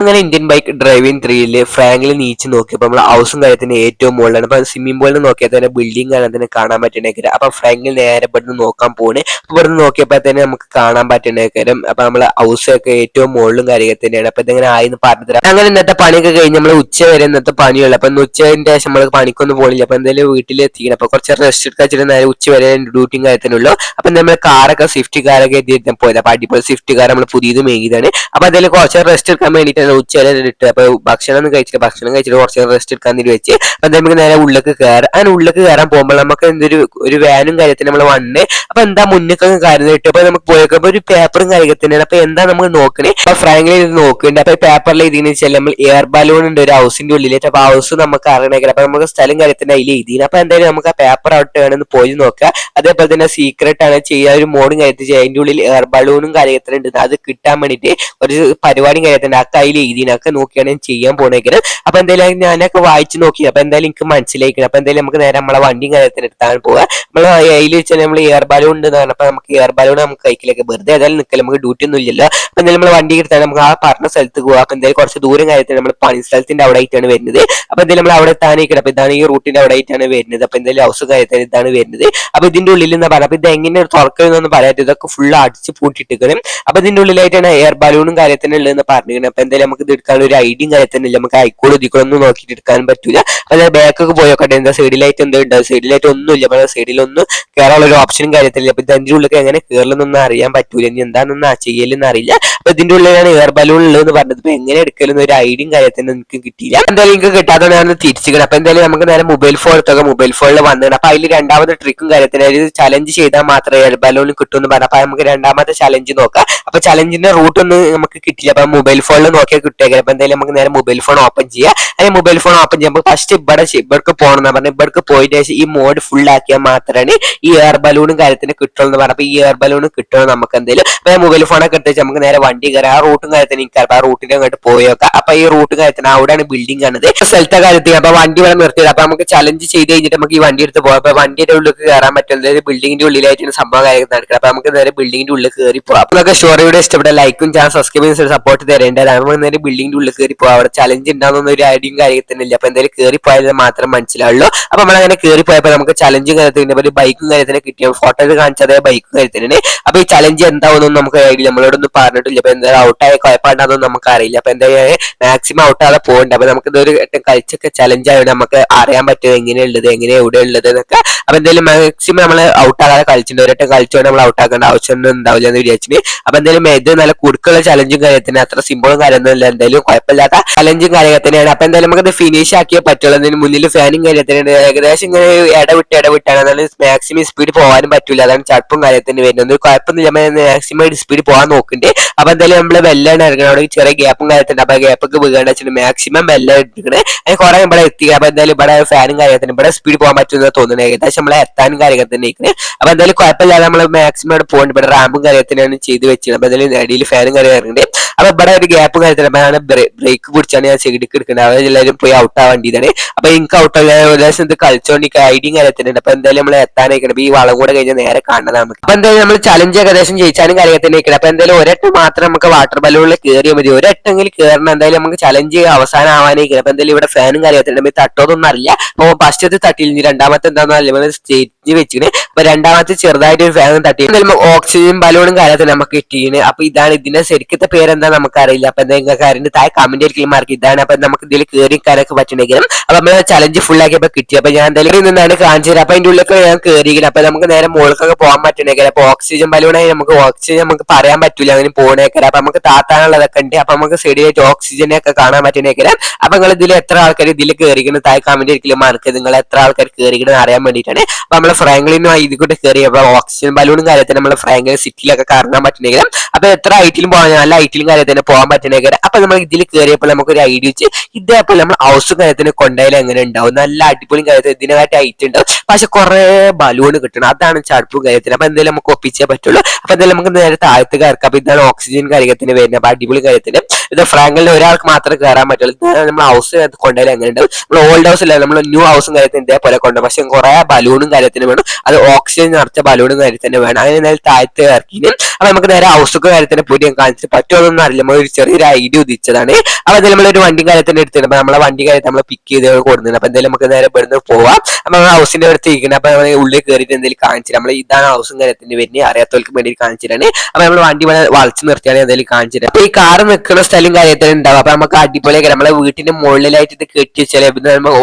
അങ്ങനെ Indian bike driving 3 ഫ്രാങ്കിൽ നീച്ച് നോക്കിയപ്പോൾ നമ്മൾ ഹൗസും കാര്യത്തിന് ഏറ്റവും മുകളിലാണ്. അപ്പൊ സ്വിമ്മിംഗ് പൂളിൽ നോക്കിയാൽ തന്നെ ബിൽഡിംഗ് തന്നെ കാണാൻ പറ്റുന്നേക്കാരം. അപ്പൊ ഫ്രാങ്കിൽ നേരെ ഇവിടുന്ന് നോക്കാൻ പോണ്. ഇവിടുന്ന് നോക്കിയപ്പോൾ തന്നെ നമുക്ക് കാണാൻ പറ്റുന്നേക്കാരം. അപ്പൊ നമ്മളെ ഹൗസ് ഒക്കെ ഏറ്റവും മുകളിലും കാര്യങ്ങൾ തന്നെയാണ്. അപ്പൊ ഇതെങ്ങനെ ആയിന്ന് പറഞ്ഞു തരാം. അങ്ങനെ ഇന്നത്തെ പണിയൊക്കെ കഴിഞ്ഞ് നമ്മൾ ഉച്ച വരെ ഇന്നത്തെ പണിയുള്ളൂ. അപ്പൊ ഉച്ചതിന്റെ ശേഷം നമ്മൾ പണിക്കൊന്നും പോണില്ല. അപ്പൊ എന്തായാലും വീട്ടിലെത്തിക്കണം. അപ്പൊ കുറച്ച് റെസ്റ്റ് എടുക്കാൻ വെച്ചിട്ട് നേരെ ഉച്ച വരെ ഡ്യൂട്ടിയും കാര്യത്തിനുള്ളൂ. അപ്പൊ നമ്മൾ കാറൊക്കെ സ്വിഫ്റ്റ് കാറൊക്കെ എത്തിയിട്ട് പോയത്. അപ്പൊ അടിപൊളി സ്വിഫ്റ്റ് കാർ നമ്മൾ പുതിയത് മേങ്ങിയതാണ്. അപ്പൊ എന്തായാലും കുറച്ച് റെസ്റ്റ് എടുക്കാൻ വേണ്ടിയിട്ടാണ് ഉച്ച വരെ ഇട്ട്. അപ്പൊ ഭക്ഷണം കഴിച്ചിട്ട് കുറച്ച് റെസ്റ്റ് എടുക്കാൻ വേണ്ടി വെച്ച് അപ്പൊ നമുക്ക് നേരെ ഉള്ളിലേക്ക് കയറാം. അങ്ങനെ ഉള്ളിലേക്ക് കയറാൻ പോകുമ്പോൾ നമുക്ക് എന്തൊരു ഒരു വാനും കാര്യത്തിന് നമ്മൾ വന്ന് അപ്പൊ എന്താ മുന്നൊക്കെ കാര്യം ഇട്ട്. അപ്പൊ നമുക്ക് പോയപ്പോ ഒരു പേപ്പറും കാര്യത്തിനാണ്. അപ്പൊ എന്താ നമ്മൾ നോക്കണേ. അപ്പൊ ഫ്രാങ്കിൽ നോക്കുന്നുണ്ട്. അപ്പൊ പേപ്പറിൽ എഴുതിയെന്ന് വെച്ചാൽ നമ്മൾ എയർ ബലൂൺ ഉണ്ട് ഒരു ഹൗസിന്റെ ഉള്ളിലേക്ക്. അപ്പൊ ഹൗസ് നമുക്ക് അറിയണമെങ്കിൽ അപ്പൊ നമുക്ക് സ്ഥലം കാര്യത്തിന്റെ അതിൽ എഴുതിയത്. അപ്പൊ എന്തായാലും നമുക്ക് ആ പേപ്പർ ഔട്ട് വേണമെന്ന് പോയി നോക്കാം. അതേപോലെ തന്നെ സീക്രട്ട് ആണ് ചെയ്യാൻ ഒരു മോഡും കാര്യത്തിൽ ചെയ്യാം. അതിന്റെ ഉള്ളിൽ എയർ ബലൂണും കാര്യത്തിലുണ്ട്. അത് കിട്ടാൻ വേണ്ടിയിട്ട് ഒരു പരിപാടിയും കാര്യത്തിന്റെ ആ കയ്യിൽ എഴുതിനൊക്കെ നോക്കിയാണ് ഞാൻ ചെയ്യാൻ പോണേക്കുന്നത്. അപ്പൊ എന്തായാലും ഞാനൊക്കെ വായിച്ചു നോക്കി. അപ്പൊ എന്തായാലും എനിക്ക് മനസ്സിലാക്കണം. അപ്പൊ എന്തായാലും നമുക്ക് നേരെ നമ്മളെ വണ്ടിയും കാര്യത്തിന് എടുത്താണ് പോവുക. നമ്മൾ അതിൽ വെച്ചാൽ നമ്മൾ എയർ ബലൂൺ ഉണ്ട് എന്ന് പറഞ്ഞപ്പോൾ നമുക്ക് എയർ ബലൂൺ നമുക്ക് കൈക്കിലേക്ക് വെറുതെ ഏതായാലും നിൽക്കില്ല. നമുക്ക് ഡ്യൂട്ടി ഒന്നും ഇല്ലല്ലോ. അപ്പൊ എന്തായാലും നമ്മൾ വണ്ടി എടുത്താൽ നമുക്ക് ആ പറഞ്ഞ സ്ഥലത്ത് പോകാം. അപ്പൊ എന്തായാലും കുറച്ച് ദൂരം കാര്യത്തിൽ നമ്മൾ പണി സ്ഥലത്തിന്റെ അവിടെ ആയിട്ടാണ് വരുന്നത്. അപ്പൊ എന്തായാലും നമ്മൾ അവിടെ എത്താനേക്കണം. അപ്പൊ ഇതാണ് ഈ റൂട്ടിന്റെ അവിടെ ആയിട്ടാണ് വരുന്നത്. അപ്പൊ എന്തായാലും ഹൗസ് കാര്യത്തിൽ ഇതാണ് വരുന്നത്. അപ്പൊ ഇതിന്റെ ഉള്ളിൽ എന്ന് പറയാം. അപ്പൊ ഇത് എങ്ങനെ തുറക്കുന്നൊന്നും പറയാത്ത ഇതൊക്കെ ഫുള്ള് അടിച്ച് പൂട്ടിട്ടിരിക്കണം. അപ്പൊ ഇതിന്റെ ഉള്ളിലായിട്ടാണ് എയർ ബലൂണും കാര്യത്തിനുള്ളതെന്ന് പറഞ്ഞിരിക്കുന്നത്. അപ്പൊ എന്തായാലും നമുക്ക് ഇത് എടുക്കാൻ ഒരു ഐഡിയും കാര്യത്തിനില്ല. നമുക്ക് ഹൈക്കോട് ഇതിക്കൊന്നും നോക്കിയിട്ട് എടുക്കാൻ പറ്റൂല. അപ്പൊ ബാക്കൊക്കെ പോയോട്ടെ. എന്താ സൈഡിലായിട്ട് എന്തോ ഉണ്ട്. സൈഡിലായിട്ട് ഒന്നുമില്ല. അപ്പൊ സൈഡിലൊന്നും കയറാനുള്ള ഒരു ഓപ്ഷനും കാര്യത്തില്ല. അപ്പൊ ഇതിന്റെ ഉള്ളിൽ എങ്ങനെ കയറലെന്നൊന്നും അറിയാൻ പറ്റൂല. ഇനി എന്താണെന്ന് ചെയ്യലെന്ന് അറിയില്ല. അപ്പൊ ഇതിന്റെ ഉള്ളിലാണ് എയർ ബലൂൺ ഉള്ളതെന്ന് പറഞ്ഞത്. ഇപ്പൊ എങ്ങനെ എടുക്കലെന്ന് ഒരു ഐഡിയും കാര്യത്തിനും എനിക്ക് കിട്ടിയില്ല. എന്തായാലും എനിക്ക് കിട്ടാതെ ഞാൻ തിരിച്ചിരിക്കണം. അപ്പൊ എന്തായാലും നമുക്ക് നേരെ മൊബൈൽ ഫോൺ എടുത്തൊക്കെ മൊബൈൽ ഫോണിൽ വന്നിട്ട് അപ്പൊ അതിൽ രണ്ടാമത്തെ ട്രിക്കും കാര്യത്തിന് ചലഞ്ച് ചെയ്താൽ മാത്രമേ എയർ ബലൂൺ കിട്ടുമെന്ന് പറഞ്ഞു. അപ്പൊ നമുക്ക് രണ്ടാമത്തെ ചലഞ്ച് നോക്കാം. അപ്പൊ ചലഞ്ചിന്റെ റൂട്ട് ഒന്നും നമുക്ക് കിട്ടില്ല. അപ്പൊ മൊബൈൽ ഫോണിൽ നോക്കിയാൽ കിട്ടുക. അപ്പൊ എന്തായാലും നമുക്ക് നേരെ മൊബൈൽ ഫോൺ ഓപ്പൺ ചെയ്യാം. അതിന് മൊബൈൽ ഫോൺ ഓപ്പൺ ചെയ്യുമ്പോൾ ഫസ്റ്റ് ഇവിടേക്ക് പോകണം പറഞ്ഞു. ഇവിടേക്ക് പോയിട്ട് ഈ മോഡ് ഫുൾ ആക്കിയാൽ മാത്രമാണ് ഈ എയർ ബലൂണും കാര്യത്തിന് കിട്ടുള്ളൂ എന്ന് പറഞ്ഞു. അപ്പൊ ഈ എയർ ബലൂൺ കിട്ടണം നമുക്ക് എന്തായാലും. അപ്പൊ മൊബൈൽ ഫോണൊക്കെ എടുത്ത് നമുക്ക് നേരെ വണ്ടി കയറാം. ആ റൂട്ടും കാര്യത്തിന് എനിക്ക് ആ റൂട്ടിന്റെ അങ്ങോട്ട് പോയേക്കാം. അപ്പൊ ഈ റൂട്ട് കാര്യത്തിന് അവിടെയാണ് ബിൽഡിംഗ് ആണത്. സ്ഥലത്തെ കാര്യത്തിൽ അപ്പൊ വണ്ടി ഇവിടെ നിർത്തിയത്. അപ്പൊ നമുക്ക് ചലഞ്ച് ചെയ്ത് കഴിഞ്ഞിട്ട് നമുക്ക് ഈ വണ്ടി എടുത്ത് പോകാം. അപ്പൊ വണ്ടിയുടെ ഉള്ളിൽ കയറാൻ പറ്റുന്നത് ബിൽഡിംഗിന്റെ ഉള്ളിലായിട്ട് സംഭവം കാര്യങ്ങൾ നടക്കുക. അപ്പൊ നമുക്ക് നേരെ ബിൽഡിംഗിന്റെ ഉള്ളിൽ കയറി പോകാം. അപ്പൊ നമുക്ക് സ്റ്റോറിയുടെ ഇഷ്ടപ്പെട്ട ലൈക്കും ചാനൽ സബ്സ്ക്രൈബ് സപ്പോർട്ട് തരേണ്ടത്. നമുക്ക് നേരെ ബിൽഡിംഗിന്റെ ഉള്ളിൽ കയറി പോകാം. അവിടെ ചലഞ്ച് ഉണ്ടാകുന്ന ഒരു ഐഡിയും കാര്യത്തിനില്ല. അപ്പൊ എന്തായാലും കയറി പോയാൽ മാത്രം മനസ്സിലാവുള്ളൂ. അപ്പൊ നമ്മളങ്ങനെ കയറി പോയപ്പോൾ നമുക്ക് ചലഞ്ചും കാര്യത്തിന് ഒരു ബൈക്കും കാര്യത്തിന് കിട്ടിയ ഫോട്ടോയിൽ കാണിച്ചതേ ബൈക്കും കാര്യത്തിന്. അപ്പൊ ഈ ചലഞ്ച് എന്താവുമെന്നും നമുക്ക് ഐഡിയ നമ്മളോടൊന്നും പറഞ്ഞിട്ടില്ല. അപ്പൊ എന്തായാലും ഔട്ടായ കുഴപ്പമുണ്ടാകുന്ന നമുക്ക് അറിയില്ല. അപ്പൊ എന്തായാലും മാക്സിമം ഔട്ടാതെ പോകുന്നുണ്ട്. അപ്പൊ നമുക്ക് ഇതൊരു കളിച്ചൊക്കെ ചലഞ്ച് ആയതുകൊണ്ട് നമുക്ക് അറിയാൻ പറ്റും എങ്ങനെയുള്ളത് എങ്ങനെ എവിടെ ഉള്ളത് എന്നൊക്കെ. അപ്പൊ എന്തായാലും മാക്സിമം നമ്മൾ ഔട്ടാകാതെ കളിച്ചിട്ടുണ്ട്. ഒരൊറ്റ കളിച്ചുകൊണ്ട് നമ്മൾ ഔട്ടാക്കേണ്ട ആവശ്യമൊന്നും ഉണ്ടാവില്ല എന്ന് വിചാരിച്ചിട്ട്. അപ്പൊ എന്തായാലും ഇത് നല്ല കുടുക്കുള്ള ചലഞ്ചും കാര്യത്തിന് അത്ര സിമ്പിളും കാര്യമൊന്നുമില്ല. എന്തായാലും കുഴപ്പമില്ലാത്ത ചലഞ്ചും കാര്യത്തിനാണ്. അപ്പൊ എന്തായാലും നമുക്ക് ഫിനിഷ് ആക്കിയേ പറ്റുള്ളൂ. അതിന് മുന്നിൽ ഫാനും കാര്യത്തിനുണ്ട്. ഏകദേശം ഇങ്ങനെ ഇടവിട്ടാണ്. അതാണ് മാക്സിമം സ്പീഡ് പോകാനും പറ്റൂല. അതാണ് ചടുപ്പും കാര്യത്തിന് വരുന്നത്. കുഴപ്പമൊന്നുമില്ല. മാക്സിമം സ്പീഡ് പോകാൻ നോക്കുന്നുണ്ട്. അപ്പൊ എന്തായാലും നമ്മള് വെല്ലാണ് ഇറങ്ങണം. അവിടെ ചെറിയ ഗ്യാപ്പും കാര്യത്തിണ്ട്. അപ്പൊ ഗ്യാപ്പൊക്കെ വീഴാണ്ട് വെച്ചിട്ട് മാക്സിമം വെല്ലം എടുക്കണേ. അതിന് കുറെ ഇവിടെ എത്തി. അപ്പൊ എന്തായാലും ഇവിടെ ഫാനും കാര്യത്തിന് ഇവിടെ സ്പീഡ് പോകാൻ പറ്റുമെന്ന് തോന്നുന്നത്. ഏകദേശം നമ്മളെ എത്താനും കാര്യത്തിന് നിൽക്കുന്നത്. അപ്പൊ എന്തായാലും കുഴപ്പമില്ലാതെ നമ്മൾ മാക്സിമം ഇവിടെ പോകുന്നുണ്ട്. ഇവിടെ റാമ്പും കാര്യത്തിനാണ് ചെയ്ത് വെച്ചത്. അപ്പൊ എന്തായാലും അടിയിൽ ഫാനും കാര്യം ഇറങ്ങുന്നുണ്ട്. അപ്പൊ ഇവിടെ ഒരു ഗ്യാപ്പും കാര്യത്തിന് ബ്രേക്ക് പിടിച്ചാണ് ഞാൻ സൈഡിലേക്ക് എടുക്കുന്നത്. അവർ എല്ലാവരും പോയി ഔട്ട് ആവേണ്ടി ഇതാണ്. അപ്പൊ എനിക്ക് ഔട്ട് ഏകദേശം ഇത് കളിച്ചോണ്ട് ഐഡിയും കാര്യത്തിനുണ്ട്. അപ്പൊ എന്തായാലും നമ്മൾ എത്താനായിക്കണം. ഈ വളം കൂടെ കഴിഞ്ഞാൽ നേരെ കാണുന്നത് നമുക്ക്. അപ്പൊ എന്തായാലും നമ്മൾ ചലഞ്ച് ഏകദേശം ജയിച്ചാലും കാര്യത്തിന് നിൽക്കണം. അപ്പൊ എന്തായാലും ഒരൊറ്റ മാത്രം നമുക്ക് വാട്ടർ ബലൂണിൽ കയറിയാൽ മതി. ഒരൊട്ടെങ്കിലും കയറണം. എന്തായാലും നമുക്ക് ചലഞ്ച് അവസാനം ആവാനായിരിക്കണം. അപ്പൊ എന്തായാലും ഇവിടെ ഫാനും കാര്യത്തിനുണ്ട്. തട്ടോതൊന്നും അറിയില്ല. അപ്പൊ ഫസ്റ്റത്തെ തട്ടിയിൽ രണ്ടാമത്തെ എന്താണെന്ന് സ്റ്റേജ് വെച്ചിന്. അപ്പൊ രണ്ടാമത്തെ ചെറുതായിട്ട് ഒരു ഫാനും തട്ടി. എന്തായാലും ഓക്സിജൻ ബലൂണും കാര്യത്തിന് നമുക്ക് കിട്ടിയിന്. അപ്പൊ ഇതാണ് ഇതിന്റെ ശരിക്കത്തെ പേരെന്താ നമുക്കറിയില്ല. അപ്പൊ എന്താ കാര്യത്തിന്റെ താഴെ കമന്റ് ആയിരിക്കും മാർക്ക് ഇതാണ്. അപ്പൊ നമുക്ക് ഇതിൽ കയറി കയറൊക്കെ പറ്റുന്നെങ്കിലും അപ്പൊ നമ്മള് ചലഞ്ച് ഫുൾ ആക്കിയപ്പോ കിട്ടി. അപ്പൊ ഞാൻ എന്തായാലും നിന്നാണ് കാണിച്ചത്. അപ്പൊ അതിന്റെ ഉള്ളിലൊക്കെ ഞാൻ കയറിയിരിക്കണം. അപ്പൊ നമുക്ക് നേരെ മുകൾക്കൊക്കെ പോകാൻ പറ്റുന്നെങ്കിൽ അപ്പൊ ഓക്സിജൻ ബലൂണായി നമുക്ക് ഓക്സിജൻ നമുക്ക് പറയാൻ പറ്റൂല അങ്ങനെ പോകണേക്കാരം. അപ്പൊ നമുക്ക് താത്താനുള്ളതൊക്കെ ഉണ്ട്. അപ്പൊ നമുക്ക് സൈഡിലായിട്ട് ഓക്സിജനെ ഒക്കെ കാണാൻ പറ്റുന്നേക്കാരം. അപ്പൊ നിങ്ങൾ ഇതിൽ എത്ര ആൾക്കാർ ഇതിൽ കയറിക്കണം താഴെ കമന്റ് ആയിരിക്കും മാർക്ക് നിങ്ങൾ എത്ര ആൾക്കാർ കയറിക്കണം അറിയാൻ വേണ്ടിയിട്ടാണ്. അപ്പൊ നമ്മള് ഫ്രാങ്ക്ലിനും ഇത് കൂടെ കയറി. അപ്പൊ ഓക്സിജൻ ബലൂണും കാര്യത്തിന് നമ്മള് ഫ്രാങ്ക്ലിൻ സിറ്റിയിലൊക്കെ കറങ്ങാൻ പറ്റുന്നെങ്കിലും അപ്പൊ എത്ര ഹൈറ്റിലും പോകാൻ നല്ല ഹൈറ്റിലും കാര്യത്തിന് പോകാൻ പറ്റുന്നേക്കാരം. അപ്പൊ നമ്മൾ ഇതിൽ കയറിയപ്പോൾ നമുക്ക് ഒരു ഐഡിയ വെച്ച് ഇതേപോലെ നമ്മൾ ഹൗസും കാര്യത്തിന് കൊണ്ടുപോയാൽ എങ്ങനെ ഉണ്ടാവും. നല്ല അടിപൊളി കാര്യത്തിൽ ഇതിനായിട്ട് ഹൈറ്റ് ഉണ്ടാവും. പക്ഷെ കുറെ ബലൂൺ കിട്ടണം. അതാണ് ചടുപ്പും കാര്യത്തിന്. അപ്പൊ എന്തായാലും നമുക്ക് ഒപ്പിച്ചേ പറ്റുള്ളൂ. അപ്പൊ എന്തായാലും നമുക്ക് നേരെ താഴത്ത് കയറക്കാം. അപ്പൊ ഇതാണ് ഓക്സിജൻ കാര്യത്തിന് വരുന്നത്. അപ്പൊ അടിപൊളി കാര്യത്തിന് ഇത് ഫ്രാങ്കിളിന് ഒരാൾക്ക് മാത്രമേ കയറാൻ പറ്റുള്ളൂ. നമ്മൾ ഹൗസ് കൊണ്ടുവരാൻ എങ്ങനെയുണ്ട്, നമ്മൾ ഓൾഡ് ഹൗസ് ഇല്ല, നമ്മൾ ന്യൂ ഹൗസും കാര്യത്തിന് ഇതേപോലെ കൊണ്ടുപോകും. പക്ഷെ കുറെ ബലൂണും കാര്യത്തിന് വേണം, അത് ഓക്സിജൻ നിറച്ച ബലൂണും കാര്യത്തിന് വേണം. അങ്ങനെ നേരെ താഴത്ത് ഇറക്കിന്. അപ്പൊ നമുക്ക് നേരെ ഹൗസൊക്കെ കാര്യത്തിന് പോയി കാണിച്ചിട്ട് പറ്റുമോന്നൊന്നും അറിയില്ല, നമ്മൾ ഒരു ചെറിയൊരു ഐഡിയ ഉദിച്ചതാണ്. അപ്പൊ എന്തായാലും നമ്മളൊരു വണ്ടി കാര്യത്തിന് എടുത്തിട്ട് അപ്പൊ നമ്മളെ വണ്ടി കാര്യത്തിൽ നമ്മൾ പിക്ക് ചെയ്ത് കൊടുക്കുന്നത്. അപ്പൊ എന്തായാലും നമുക്ക് നേരെ ഇവിടുന്ന് പോവാം. അപ്പൊ നമ്മൾ ഹൗസിന്റെ അടുത്ത് ഇരിക്കുന്നത്. അപ്പൊ നമ്മൾ ഉള്ളിൽ കയറിയിട്ട് എന്തെങ്കിലും കാണിച്ചിട്ട് നമ്മൾ ഇതാണ് ഹൗസും കാര്യത്തിന് വരുന്നത് അറിയാത്തവർക്ക് വേണ്ടി കാണിച്ചിട്ടാണ്. അപ്പൊ നമ്മൾ വണ്ടി വളച്ച് നിർത്തിയാണ് എന്തെങ്കിലും കാണിച്ചിട്ട്. അപ്പൊ ഈ കാർ നിൽക്കുന്ന സ്ഥലം കാര്യത്തിൽ ഉണ്ടാവും. അപ്പൊ നമുക്ക് അടിപൊളിയൊക്കെ നമ്മളെ വീട്ടിന്റെ മുകളിലായിട്ട് ഇത് കെട്ടി വെച്ചാൽ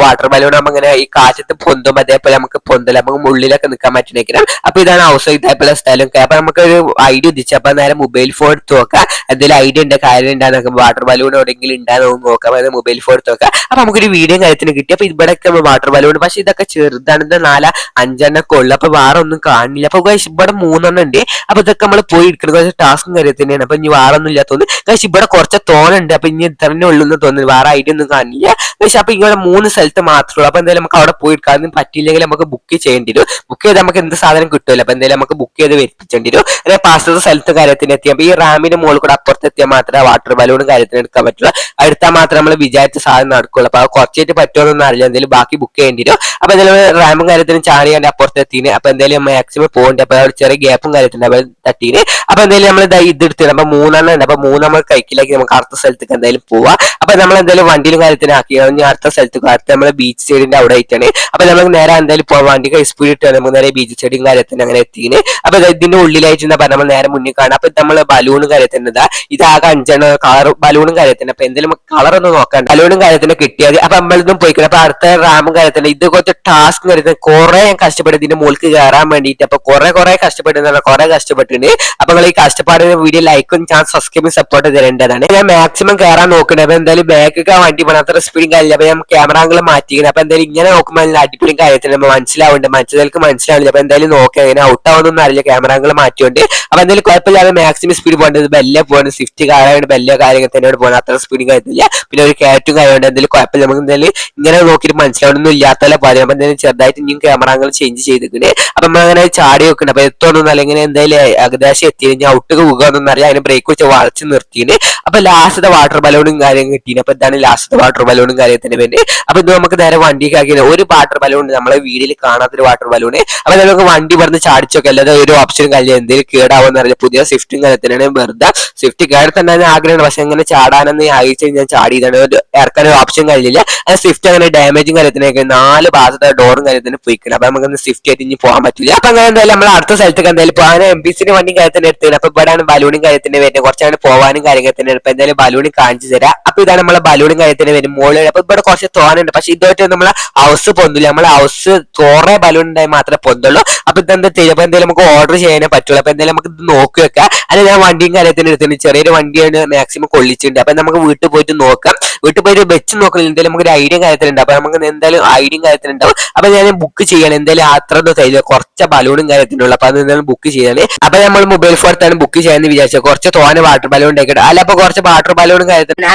വാട്ടർ ബലൂൺ ആകുമ്പോൾ ഇങ്ങനെ ഈ കാറ്റത്ത് പൊന്തും, അതേപോലെ നമുക്ക് പൊന്തല നമുക്ക് ഉള്ളിലൊക്കെ നിൽക്കാൻ പറ്റുന്നേക്കണം. അപ്പൊ ഇതാണ് ഹൗസ്, ഇതേപോലെ സ്ഥലം. അപ്പൊ നമുക്ക് ഒരു ഐഡിയ ഉദിച്ചു. അപ്പൊ നേരെ മൊബൈൽ ഫോൺ എടുത്ത് നോക്കാം, എന്തെങ്കിലും ഐഡിയ ഉണ്ട് കാര്യം ഉണ്ടാകും, വാട്ടർ ബലൂൺ എവിടെയെങ്കിലും ഉണ്ടാകുന്ന നോക്കാം. അതായത് മൊബൈൽ ഫോൺ എടുത്ത് നോക്കാം. അപ്പൊ നമുക്കൊരു വീഡിയോ കാര്യത്തിന് കിട്ടി. അപ്പൊ ഇവിടെയൊക്കെ വാട്ടർ ബലൂൺ, പക്ഷെ ഇതൊക്കെ ചെറുതാണ്, 4-5 ഒക്കെ ഉള്ളു. അപ്പൊ വേറെ ഒന്നും കാണില്ല. അപ്പൊ ഇവിടെ 3 ഉണ്ട്. അപ്പൊ ഇതൊക്കെ നമ്മൾ പോയി എടുക്കുന്നത് ടാസ്കും കാര്യം തന്നെയാണ്. അപ്പൊ ഇനി വേറെ ഒന്നും ഇല്ലാത്തത് പക്ഷെ ഇവിടെ കുറച്ച് തോനുണ്ട്. അപ്പൊ ഇനി തന്നെ ഉള്ളൂ എന്ന് തോന്നുന്നു, വേറെ ഐഡിയ ഒന്നും കാണില്ല. പക്ഷെ അപ്പൊ ഇങ്ങനെ 3 സ്ഥലത്ത് മാത്രമേ ഉള്ളൂ. അപ്പൊ എന്തായാലും നമുക്ക് അവിടെ പോയി എടുക്കാൻ പറ്റിയില്ലെങ്കിൽ നമുക്ക് ബുക്ക് ചെയ്യേണ്ടി വരും. ബുക്ക് ചെയ്ത് നമുക്ക് എന്ത് സാധനം കിട്ടുമല്ലോ. അപ്പൊ എന്തായാലും നമുക്ക് ബുക്ക് ചെയ്ത് വരുത്തിച്ചേണ്ടി വരും. അതായത് പാസ്പോർട്ട് സ്ഥലത്ത് കാര്യത്തിന് എത്തിയാൽ അപ്പൊ ഈ റാമിന്റെ മുകളിൽ കൂടെ അപ്പുറത്ത് എത്തിയാൽ മാത്രമേ വാട്ടർ ബലൂൺ കാര്യത്തിന് എടുക്കാൻ പറ്റുള്ളൂ. എടുത്താൽ മാത്രമേ നമ്മൾ വിചാരിച്ച സാധനം നടക്കുള്ളൂ. അപ്പൊ കുറച്ചായിട്ട് പറ്റുമോന്നൊന്നും അറിയില്ല, എന്തായാലും ബാക്കി ബുക്ക് ചെയ്യേണ്ടി വരും. അപ്പൊ എന്തായാലും റാമും കാര്യത്തിനും ചാടിയാണ്ട് അപ്പുറത്ത് എത്തിന്. അപ്പൊ എന്തായാലും മാക്സിമം പോകേണ്ടി. അപ്പൊ ചെറിയ ഗ്യാപ്പും കാര്യത്തിന് അപ്പൊ തട്ടീന്. അപ്പൊ എന്തായാലും നമ്മൾ ഇത് എടുത്തിട്ട് അപ്പൊ 3 ഉണ്ട്. അപ്പൊ 3 നമ്മൾ കൈക്കിലാക്കി നമുക്ക് അടുത്ത സ്ഥലത്തേക്ക് എന്തായാലും പോവാം. അപ്പൊ നമ്മൾ എന്തായാലും വണ്ടിയിലും കാര്യത്തിനാക്കി അടുത്ത സ്ഥലത്തേക്ക് അടുത്ത നമ്മളെ ബീച്ച് സൈഡിന്റെ അവിടെ ആയിട്ടാണ്. അപ്പൊ നമുക്ക് നേരെ എന്തായാലും പോവാം. വണ്ടി സ്പീഡ് ഇട്ടാണ് നമുക്ക് നേരെ ബീച്ച് സൈഡും കാര്യത്തിന് അങ്ങനെ എത്തിന്. അപ്പൊ ഇതിന്റെ ഉള്ളിലായിട്ട് നമ്മൾ നേരെ മുന്നിൽ കാണാം. അപ്പൊ നമ്മള് ബലൂണും കാര്യത്തിന് ഇതാകെ 5 കളർ ബലൂണും കാര്യത്തിന്. അപ്പൊ എന്തെങ്കിലും കളർ ഒന്ന് നോക്കാൻ ബലൂണും കാര്യത്തിന് കിട്ടിയത്. അപ്പൊ നമ്മളിതും പോയിക്കണം. അപ്പൊ അടുത്ത റാമും കാര്യത്തിന് ഇത് കുറച്ച് ടാസ്ക് കാര്യത്തിന് കുറെ കഷ്ടപ്പെട്ടു ഇതിന്റെ മുകളിൽ കയറാൻ വേണ്ടിയിട്ട്. അപ്പൊ കുറെ കഷ്ടപ്പെട്ടുന്ന കുറെ കഷ്ടപ്പെട്ടിട്ടുണ്ട്. അപ്പൊ നിങ്ങൾ ഈ കഷ്ടപ്പാടിന് വീഡിയോ ലൈക്കും ഞാൻ സബ്സ്ക്രൈബും സപ്പോർട്ട് തരേണ്ടതാണ്. ഞാൻ മാക്സിമം കയറാൻ നോക്കുന്നത്. അപ്പൊ എന്തായാലും ബാക്കൊക്കെ വണ്ടി പോകണം, അത്ര സ്പീഡും കാര്യമില്ല. അപ്പൊ ഞാൻ ക്യാമറ ആംഗിൾ മാറ്റിക്കണം. അപ്പൊ എന്തായാലും ഇങ്ങനെ നോക്കുമ്പോൾ അടിപൊളിയും കാര്യത്തിന് നമ്മൾ മനസ്സിലാവുന്നുണ്ട്, മറ്റേക്ക് മനസ്സിലാവില്ല. അപ്പൊ എന്തായാലും നോക്കാം, അങ്ങനെ ഔട്ട് ആവുന്നൊന്നും അറിയില്ല ക്യാമറ ആംഗിൾ മാറ്റിയോണ്ട്. അപ്പൊ എന്തായാലും കുഴപ്പമില്ലാതെ മാക്സിമം സ്പീഡ് പോകേണ്ടത് ബെല്ലെ പോകണം, സ്വിഫ്റ്റ് കാറായിട്ട് ബെല്ലെ കാര്യങ്ങൾ തന്നെയോട് പോകണം, അത്ര സ്പീഡും കാര്യത്തില്ല. പിന്നെ ഒരു കാറ്റും കാര്യമുണ്ട്. എന്തായാലും കുഴപ്പമില്ല, നമുക്ക് എന്തായാലും ഇങ്ങനെ നോക്കിയിട്ട് മനസ്സിലാവണമെന്നും ഇല്ലാത്തല്ലേ പറയും. അപ്പൊ എന്തായാലും ചെറുതായിട്ട് ഇനിയും ക്യാമറ ആംഗിൾ ചേഞ്ച് ചെയ്തിട്ടുണ്ട്. അപ്പൊ നമ്മളങ്ങനെ ചാടി വെക്കണം. അപ്പൊ എത്തോന്നൊന്നും അല്ലെങ്കിൽ എന്തായാലും ഏകദേശം എത്തി കഴിഞ്ഞാൽ ഔട്ട് പോകുകയെന്നൊന്നും അറിയാം. അതിന് ബ്രേക്ക് വെച്ച് വളച്ച് നിർത്തിയിട്ട് അപ്പൊ ലാസ്റ്റത്തെ വാട്ടർ ബലൂണും കാര്യം കിട്ടീന്. അപ്പൊ ഇതാണ് ലാസ്റ്റത്തെ വാട്ടർ ബലൂണും കാര്യത്തിന് വേണ്ടി. അപ്പൊ ഇത് നമുക്ക് നേരെ വണ്ടിക്ക് ആക്കിയത് ഒരു വാട്ടർ ബലൂൺ നമ്മളെ വീഡിയോയിൽ കാണാത്തൊരു വാട്ടർ ബലൂണ്. അപ്പൊ നമുക്ക് വണ്ടി പറഞ്ഞ് ചാടിച്ചൊക്കെ അല്ലാതെ ഒരു ഓപ്ഷനും കഴിയില്ല, എന്തെങ്കിലും കേടാവുമെന്ന് അറിയില്ല. പുതിയ സ്വിഫ്റ്റും കാര്യത്തിനാണ് വെറുതെ സ്വിഫ്റ്റ് കേട് തന്നെ ആഗ്രഹമാണ്. പക്ഷെ അങ്ങനെ ചാടാനെന്ന് ആഴ്ച ഞാൻ ചാടിയതാണ്, ഇറക്കാൻ ഒരു ഓപ്ഷൻ കഴിയില്ല. അത് സ്വിഫ്റ്റ് അങ്ങനെ ഡാമേജും കാര്യത്തിനൊക്കെ 4 ഭാഗത്തെ ഡോറും കാര്യത്തിന് പോയിക്കണം. അപ്പൊ നമുക്ക് സ്വിഫ്റ്റ് ആയിട്ട് ഇനി പോകാൻ പറ്റില്ല. അപ്പൊ അങ്ങനെ എന്തായാലും നമ്മൾ അടുത്ത സ്ഥലത്തേക്ക് എന്തായാലും പോകാൻ എംബിസിന്റെ വണ്ടി കാര്യത്തിന് എടുത്തത്. അപ്പൊ ഇവിടെയാണ് ബലൂണും കാര്യത്തിന് വരുന്നത്, കുറച്ചാണ് പോകാനും കാര്യത്തിന്. അപ്പൊ എന്തായാലും ബലൂണും കാണിച്ചു തരാം. അപ്പൊ ഇതാണ് നമ്മളെ ബലൂണും കാര്യത്തിന് വരും മുകളിൽ. അപ്പൊ ഇവിടെ കുറച്ച് തോന്നുന്നുണ്ട്, പക്ഷെ ഇതുമായിട്ട് നമ്മളെ ഹൗസ് പൊന്തില്ല. നമ്മളെ ഹൗസ് കുറെ ബലൂൺ ഉണ്ടായി മാത്രമേ പൊന്തുള്ളൂ. അപ്പൊ ഇതെന്താ ചെയ്യുക, അപ്പൊ എന്തായാലും നമുക്ക് ഓർഡർ ചെയ്യാനേ പറ്റുള്ളൂ. അപ്പൊ എന്തായാലും നമുക്ക് ഇത് നോക്കി വെക്കാം. അല്ലെ ഞാൻ വണ്ടിയും കാര്യത്തിന് എടുത്തിട്ടുണ്ട്, ചെറിയൊരു വണ്ടിയാണ് മാക്സിമം കൊള്ളിച്ചിട്ടുണ്ട്. അപ്പൊ നമുക്ക് വീട്ടിൽ പോയിട്ട് നോക്കാം. വീട്ടിൽ പോയിട്ട് വെച്ച് നോക്കണം, എന്തായാലും നമുക്ക് ഒരു ഐഡിയ കാര്യത്തിലുണ്ട്. അപ്പൊ നമുക്ക് എന്തായാലും ഐഡിയ കാര്യത്തിലുണ്ടാവും. അപ്പൊ ഞാൻ ബുക്ക് ചെയ്യണം, എന്തായാലും അത്ര ഒന്നും തരില്ല, കുറച്ച് ബലൂണും കാര്യത്തിനുള്ള. അപ്പൊ അത് എന്തായാലും ബുക്ക് ചെയ്യാണ്. അപ്പൊ നമ്മൾ മൊബൈൽ ഫോണത്താണ് ബുക്ക് ചെയ്യാന്ന് വിചാരിച്ചത്. കുറച്ച് തോനെ വാട്ടർ ബലൂൺ ഉണ്ടാക്കിയിട്ട് അല്ല, അപ്പൊ കുറച്ച് വാട്ടർ ബലൂണും കാര്യത്തിന്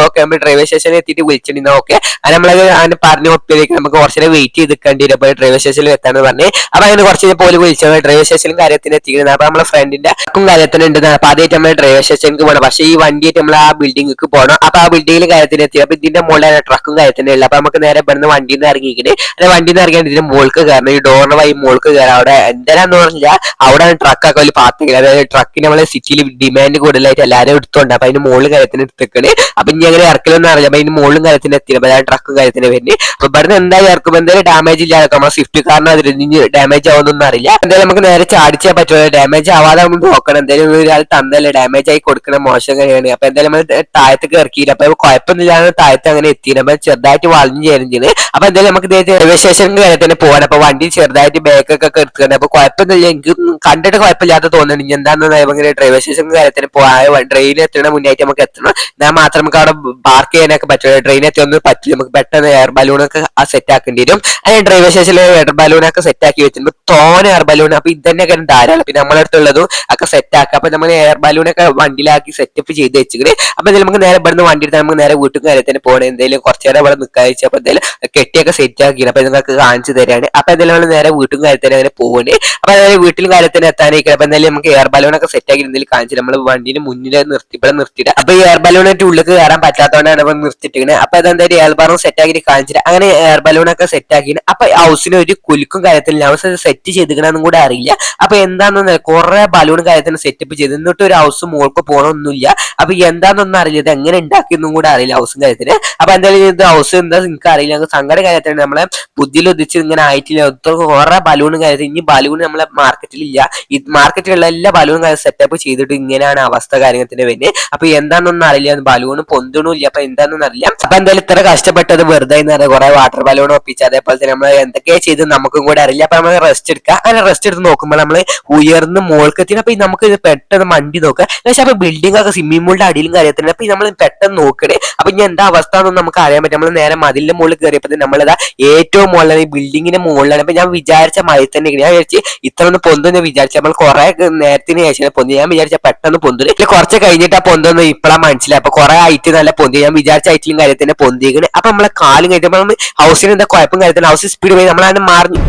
ഓക്കെ നമ്മൾ റെയിൽവേ സ്റ്റേഷനിൽ എത്തിയിട്ട് വിളിച്ചിട്ടുണ്ടാ. ഓക്കെ അത് നമ്മളത് അങ്ങനെ പറഞ്ഞു ഒപ്പിലേക്ക് നമുക്ക് കുറച്ചു വെയിറ്റ് ചെയ്ത് നിൽക്കേണ്ടി വരും. അപ്പൊ റെയിൽവേ സ്റ്റേഷനിൽ എത്താന്ന് പറഞ്ഞ് അപ്പൊ അങ്ങനെ കുറച്ച് പോലെ വിളിച്ചത് റെയിൽവേ സ്റ്റേഷനും കാര്യത്തിന് എത്തിക്കുന്നത്. അപ്പൊ നമ്മളെ ഫ്രണ്ടിന്റെ കാര്യത്തിന് ഉണ്ട്. അപ്പൊ അതായിട്ട് നമ്മൾ റെയിൽവേ സ്റ്റേഷനിലേക്ക് പോകണം. പക്ഷേ ഈ വണ്ടിയായിട്ട് നമ്മൾ ആ ബിൽഡിംഗിലേക്ക് പോകണം. അപ്പൊ ആ ബിൽഡിംഗിൽ കാര്യത്തിന് എത്തി. അപ്പൊ ഇതിന്റെ മുകളിൽ ട്രക്കും കാര്യത്തിന് ഉള്ളത്. അപ്പൊ നമുക്ക് നേരെ ഇവിടുന്ന് വണ്ടിയിൽ നിന്ന് ഇറങ്ങിയിട്ട് അല്ലെ വണ്ടിയിൽ നിന്ന് ഇറങ്ങിയിട്ട് ഇതിന്റെ മുകൾക്ക് കയറണം. ഈ ഡോറിന് വഴി മുകൾക്ക് കയറാം. അവിടെ എന്തായാലും പറഞ്ഞാൽ അവിടെ ട്രക്കൊക്കെ വലിയ പാത്തില്ല. അതായത് ട്രക്കിന് നമ്മളെ സിറ്റിയിൽ ഡിമാൻഡ് കൂടുതലായിട്ട് എല്ലാവരും എടുത്തോണ്ട്. അപ്പൊ അതിന് മുകളിൽ കാര്യത്തിന് എടുത്തേക്കണ്. അപ്പൊ ഇനി അങ്ങനെ ഇറക്കലൊന്നും അറിയാം. അപ്പൊ അതിന് മുകളിലും കാര്യത്തിന് എത്തി. അപ്പൊ ട്രക്കും കാര്യത്തിന് വരുന്നത്. അപ്പൊ ഇവിടുന്ന് എന്തായാലും ഇറക്കുമ്പോൾ എന്തായാലും ഡാമേജ് ഇല്ലാതെ നമ്മളെ സ്വിഫ്റ്റ് കാറിന് അതിൽ ഡാമേജ് ആവുന്നൊന്നും അറിയില്ല. എന്തായാലും നമുക്ക് നേരെ ചാടിച്ചാൽ പറ്റുമോ, ഡാമേജ് ആവാതെ നമ്മൾ നോക്കണം. എന്തായാലും ഒരാൾ തന്നല്ലേ ഡാമേജ് ആയി കൊടുക്കണം, മോശം കാര്യമാണ്. അപ്പൊ എന്തായാലും നമ്മൾ താഴത്തേക്ക് ഇറക്കിയില്ല. അപ്പൊ കുഴപ്പമൊന്നുമില്ലാതെ താഴത്ത് അങ്ങനെ എത്തിയില്ല. അപ്പൊ ചെറുതായിട്ട് വളഞ്ഞു ചേരുന്നത്. അപ്പൊ എന്തായാലും നമുക്ക് റെയിൽവേ സ്റ്റേഷനിൽ കാര്യത്തിന് പോകണം. അപ്പൊ വണ്ടി ചെറുതായിട്ട് ബാക്കൊക്കെ എടുത്തുകൊണ്ട് അപ്പൊ കുഴപ്പമൊന്നുമില്ല, എനിക്ക് കണ്ടിട്ട് കുഴപ്പമില്ലാതെ തോന്നുന്നു. ഇനി എന്താണെന്ന് ഇങ്ങനെ റെയിൽവേ സ്റ്റേഷൻ കാര്യത്തിന് പോകാൻ ട്രെയിൻ എത്തണ മുന്നായിട്ട് നമുക്ക് എത്തണം. ഞാൻ മാത്രം നമുക്ക് അവിടെ പാർക്ക് ചെയ്യാനൊക്കെ പറ്റില്ല. ട്രെയിൻ എത്തിയൊന്നും പറ്റില്ല. നമുക്ക് പെട്ടെന്ന് എയർ ബലൂണൊക്കെ സെറ്റ് ആക്കേണ്ടി വരും. അങ്ങനെ റെയിൽവേ സ്റ്റേഷനിൽ എയർ ബലൂണൊക്കെ സെറ്റ് ആക്കി വെച്ചിട്ടുണ്ട്. തോനെ എയർ ബലൂൺ. അപ്പൊ ഇതന്നെ ധാരാളം. പിന്നെ നമ്മളെ അടുത്തുള്ളതും ഒക്കെ സെറ്റ് ആക്കുക. അപ്പൊ നമ്മൾ എയർ ബലൂണൊക്കെ വണ്ടിയിലാക്കി സെറ്റപ്പ് ചെയ്ത് വെച്ചിട്ട് അപ്പൊ എന്തായാലും നമുക്ക് നേരെ ഇവിടുന്ന് വണ്ടി എടുത്താൽ നമുക്ക് നേരെ വീട്ടിൽ കാര്യത്തിന് പോകണം. എന്തെങ്കിലും കുറച്ചു നേരം ഇവിടെ നിൽക്കാൻ വെച്ചാൽ അപ്പൊ എന്തായാലും കെട്ടിയൊക്കെ സെറ്റ് ആക്കിയാണ്. അപ്പൊ നിങ്ങൾക്ക് കാണിച്ചു തരാണ്. അപ്പൊ എന്തായാലും നേരെ വീട്ടും കാര്യത്തിന് അങ്ങനെ പോകുന്നത്. അപ്പൊ അതായത് വീട്ടിലും കാര്യത്തിന് എത്താനേക്കും. അപ്പൊ എന്തായാലും നമുക്ക് എയർ ബലൂൺ ഒക്കെ സെറ്റ് ആക്കി എന്തെങ്കിലും കാണിച്ചു നമ്മൾ വണ്ടിന് മുന്നിൽ ഇവിടെ നിർത്തിയിട്ട് അപ്പൊ ഈ എയർ ബലൂണിന്റെ ഉള്ളിൽ കയറാൻ പറ്റാത്തതുകൊണ്ടാണ് നമ്മൾ നിർത്തിയിട്ടിരിക്കുന്നത്. അപ്പൊ അതെന്തായാലും എയർ ബലൂൺ സെറ്റ് ആക്കി കാണിച്ചിട്ട് അങ്ങനെ എയർ ബലൂൺ ഒക്കെ സെറ്റ് ആക്കി. അപ്പൊ ഹൗസിന് ഒരു കുലുക്കും കാര്യത്തിലും ഹൗസ് സെറ്റ് ചെയ്തിക്കണമെന്നും കൂടെ അറിയില്ല. അപ്പൊ എന്താണെന്ന് കുറെ ബലൂൺ കാര്യത്തിന് സെറ്റപ്പ് ചെയ്ത് എന്നിട്ട് ഒരു ഹൗസ് മുകൾക്ക് പോകണമൊന്നുമില്ല. അപ്പൊ എന്താണെന്നൊന്നും അറിയില്ല, ഇത് എങ്ങനെ ഉണ്ടാക്കിയെന്നും കൂടെ അറിയില്ല ഹൗസും കാര്യത്തിന്. അപ്പൊ എന്തായാലും ഇത് ഹൗസ് എന്താ നിങ്ങൾക്ക് അറിയില്ല, സങ്കട കാര്യത്തിന് നമ്മളെ ബുദ്ധിയിൽ ഉദിച്ച് ഇങ്ങനെ ആയിട്ടില്ല. കുറെ ബലൂൺ കാര്യത്തിൽ ഇനി ബലൂൺ നമ്മളെ മാർക്കറ്റിലില്ല. ഈ മാർക്കറ്റിലുള്ള എല്ലാ ബലൂൺ കാര്യം സെറ്റപ്പ് ചെയ്തിട്ട് ഇങ്ങനെയാണ് അവസ്ഥ കാര്യത്തിന് വേണ്ടി. അപ്പൊ എന്താണെന്നൊന്നും അറിയില്ല, ബലൂൺ പൊന്തണില്ല. അപ്പൊ എന്താണെന്ന് അറിയില്ല. അപ്പൊ എന്തായാലും ഇത്ര കഷ്ടപ്പെട്ടത് വെറുതെ കുറെ വാട്ടർ ബലൂൺ ഒപ്പിച്ച് അതേപോലെ തന്നെ നമ്മൾ എന്തൊക്കെയാ ചെയ്ത് നമുക്കും കൂടെ അറിയില്ല. അപ്പൊ നമ്മൾ റെസ്റ്റ് എടുക്കുക. അങ്ങനെ റെസ്റ്റ് എടുത്ത് നോക്കുമ്പോൾ നമ്മൾ ഉയർന്ന് മോൾക്കെത്തിന്. അപ്പൊ നമുക്ക് പെട്ടെന്ന് വണ്ടി നോക്കുക. പക്ഷെ അപ്പൊ ബിൽഡിംഗ് ഒക്കെ സ്വിമ്മിംഗ് പൂളിന്റെ അടിയിലും കാര്യത്തിന്. അപ്പൊ നമ്മൾ പെട്ടെന്ന് നോക്കണേ. അപ്പൊ ഇനി എന്താ അവസ്ഥ എന്നൊന്നും നമുക്ക് അറിയാൻ പറ്റും. നമ്മൾ നേരെ മതിലിന്റെ മുകളിൽ കയറിയപ്പോൾ നമ്മളിതാ ഏറ്റവും മുകളിലാണ്, ഈ ബിൽഡിങ്ങിന്റെ മുകളിലാണ്. അപ്പൊ ഞാൻ വിചാരിച്ച മഴ തന്നെ ഞാൻ വിചാരിച്ച് ഇത്ര ഒന്ന് പൊന്തെന്ന് വിചാരിച്ചു. നമ്മൾ കുറെ നേരത്തിന് ശേഷം പൊന്തി. ഞാൻ വിചാരിച്ച പെട്ടെന്ന് പൊന്തിന്. കുറച്ച് കഴിഞ്ഞിട്ട് ആ പൊന്തൊന്നും ഇപ്പഴാ മനസ്സിലായി. അപ്പൊ കുറെ ആയിട്ട് നല്ല പൊന്തി. ഞാൻ വിചാരിച്ച ആയിട്ടും കാര്യത്തിന് പൊന്തിക്കണ്. അപ്പൊ നമ്മളെ കാലും കഴിഞ്ഞപ്പോൾ ഹൗസിന് എന്താ കുഴപ്പം കാര്യത്തിന് ഹൗസ് സ്പീഡ് പോയി നമ്മളതിന് മാറി.